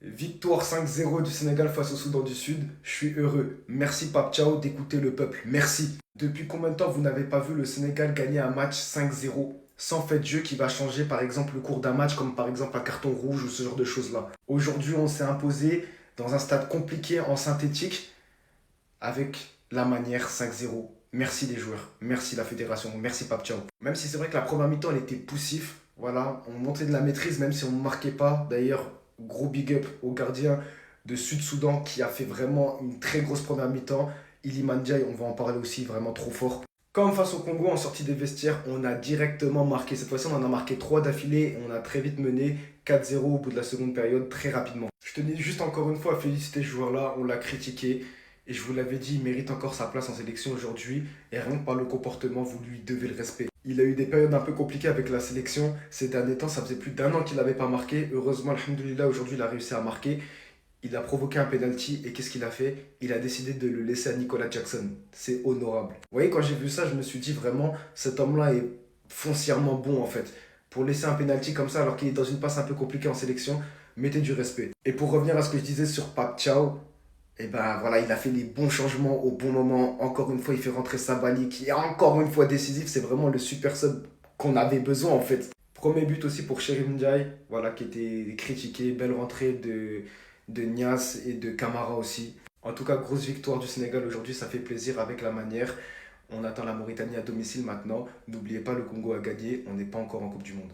Victoire 5-0 du Sénégal face au Soudan du Sud. Je suis heureux. Merci Pape Thiaw d'écouter le peuple. Merci. Depuis combien de temps vous n'avez pas vu le Sénégal gagner un match 5-0 sans fait de jeu qui va changer par exemple le cours d'un match comme par exemple un carton rouge ou ce genre de choses-là. Aujourd'hui on s'est imposé dans un stade compliqué en synthétique avec la manière 5-0. Merci les joueurs, merci la fédération, merci Pape Thiaw. Même si c'est vrai que la première mi-temps elle était poussif, voilà, on montait de la maîtrise même si on ne marquait pas. D'ailleurs, gros big up au gardien de Sud-Soudan qui a fait vraiment une très grosse première mi-temps. Iliman Ndiaye, on va en parler aussi, vraiment trop fort. Comme face au Congo en sortie des vestiaires, on a directement marqué. Cette fois-ci, on en a marqué 3 d'affilée. On a très vite mené 4-0 au bout de la seconde période, très rapidement. Je tenais juste encore une fois à féliciter ce joueur-là. On l'a critiqué. Et je vous l'avais dit, il mérite encore sa place en sélection aujourd'hui. Et rien que par le comportement, vous lui devez le respect. Il a eu des périodes un peu compliquées avec la sélection. Ces derniers temps, ça faisait plus d'un an qu'il n'avait pas marqué. Heureusement, alhamdoulilah, aujourd'hui, il a réussi à marquer. Il a provoqué un penalty et qu'est-ce qu'il a fait? Il a décidé de le laisser à Nicolas Jackson. C'est honorable. Vous voyez, quand j'ai vu ça, je me suis dit vraiment, cet homme-là est foncièrement bon en fait. Pour laisser un penalty comme ça alors qu'il est dans une passe un peu compliquée en sélection, mettez du respect. Et pour revenir à ce que je disais sur Pape Thiaw, et ben voilà, il a fait les bons changements au bon moment. Encore une fois, il fait rentrer Sabali qui est encore une fois décisif. C'est vraiment le super sub qu'on avait besoin en fait. Premier but aussi pour Cherim Ndiaye, voilà, qui était critiqué. Belle rentrée de Nias et de Camara aussi. En tout cas, grosse victoire du Sénégal aujourd'hui, ça fait plaisir avec la manière. On attend la Mauritanie à domicile maintenant. N'oubliez pas, le Congo a gagné, on n'est pas encore en Coupe du Monde.